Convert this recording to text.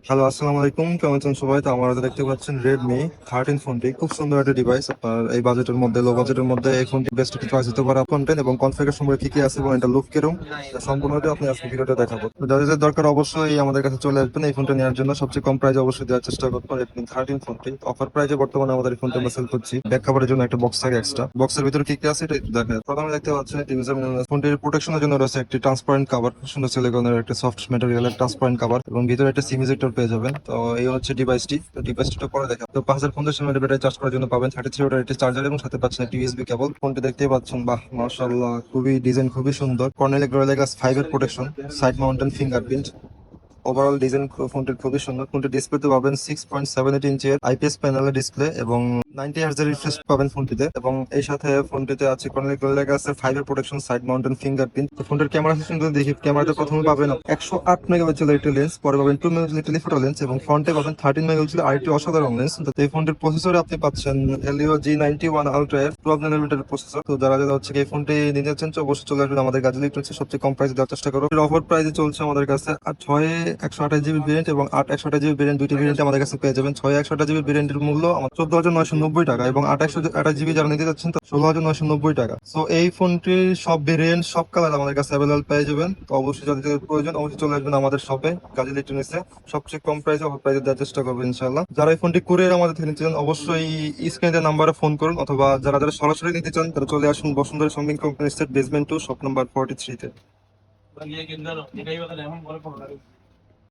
Hello, আসসালামু আলাইকুম। কেমন আছেন সবাই? তো আমরা দেখতে পাচ্ছেন রেডমি 13 ফোনটি খুব সুন্দর একটা ডিভাইস। আপনার এই বাজেটের মধ্যে, লো বাজেটের মধ্যে এই ফোনটি বেস্ট একটা চয়েস হতে পারে। কন্টেন্ট এবং কনফিগারেশন সম্পর্কে কি কি আছে এবং এটা লুক কিরকম, এটা সম্পূর্ণটা আপনি আজকে ভিডিওটা দেখাবো। তো যাদের দরকার অবশ্যই আমাদের কাছে চলে আসবেন এই ফোনটা নেওয়ার জন্য। সবচেয়ে কম প্রাইসে অবশ্যই দেওয়ার চেষ্টা করবো রেডমি 13 ফোনটি। অফার প্রাইসে বর্তমানে আমাদের এই ফোনটা আমরা সেল করছি। ব্যাক কভারের জন্য একটা বক্স থাকে এক্সট্রা। বক্সের ভিতরে কি কি আছে এটা একটু দেখেন। প্রথমে দেখতে পাচ্ছেন ফোনটির প্রোটেকশনের জন্য রয়েছে একটি ট্রান্সপারেন্ট কভার, সুন্দর সিলিকনের একটা সফট ম্যাটেরিয়ালের ট্রান্সপারেন্ট কভার, এবং ভিতরে একটা সিম ইজেক্টর পেয়ে যাবেন। তো এই হচ্ছে ডিভাইসটি। তো ডিভাইসটা পরে দেখা তো 5050 mAh ব্যাটারি চার্জ করার জন্য পাবেন, 33 ওয়াটের একটি চার্জার এবং সাথে পাচ্ছেন একটি ইউএসবি কেবল। ফোনটি দেখতেই পাচ্ছেন, বাহ মাশাআল্লাহ, খুবই ডিজাইন খুবই সুন্দর। কর্নেল গোরিলা গ্লাস 5 এর protection, side mountain fingerprint. Overall design ফোনটির খুবই সুন্দর। ফোনটির ডিসপ্লেতে পাবেন 6.78 ইঞ্চের আইপিএস প্যানেলের ডিসপ্লে এবং 90 হার্জের রিফ্রেশ পাবেন ফোনটিতে। এবং এই সাথে ফোনটিতে আছে কর্নিং গোরিলা গ্লাস 5 এর প্রোটেকশন, সাইড মাউন্টেন ফিঙ্গারপ্রিন্ট। তো ফোনটির ক্যামেরা সিস্টেম যদি দেখি, ক্যামেরাতে প্রথমে পাবেন 108 মেগাপিক্সেলের একটি লেন্স, পরে পাবেন 2 মেগাপিক্সেলের টেলিফোটো লেন্স এবং ফ্রন্টে পাবেন 13 মেগাপিক্সেলের আরেকটি অসাধারণ লেন্স। তো এই ফোনটির প্রসেসরে আপনি পাচ্ছেন Helio G91 Ultra এর 12 নানোমিটার প্রসেসর। তো যারা যারা হচ্ছে এই ফোনটি নিতে চাচ্ছেন অবশ্যই চলে আসবেন আমাদের কাছে। ইলেকট্রনিক্সের সবচেয়ে কম প্রাইসে দেওয়ার চেষ্টা করবো। অফার প্রাইসে চলছে আমাদের কাছে 6 128 জিবি ভেরিয়েন্ট এবং 8 128 জিবি ভেরিয়েন্ট, দুইটি ভেরিয়েন্ট আমাদের কাছে পেয়ে যাবেন। 6 128 জিবি ভেরিয়েন্টের মূল্য আমার 14,990 টাকা এবং 8 128 জিবি যারা নিতে যাচ্ছেন 16,990 টাকা। সো এই ফোনটির সব ভেরিয়েন্ট, সব কালার আমাদের কাছে অ্যাভেলেবল পেয়ে যাবেন। তো অবশ্যই যদি প্রয়োজন অবশ্যই চলে আসবেন আমাদের শপে, গাজী ইলেকট্রনিক্সে। সবচেয়ে কম প্রাইসে অফার প্রাইসে দেওয়ার চেষ্টা করবো ইনশাল্লাহ। যারা এই ফোনটি কুরিয়ার আমাদের থেকে নিতে চান অবশ্যই স্ক্রিনে নাম্বারে ফোন করুন, অথবা যারা যারা সরাসরি নিতে চান তারা চলে আসুন বসুন্ধরা শপিং কমপ্লেক্সের বেসমেন্ট 2 শপ নাম্বার 43 তে।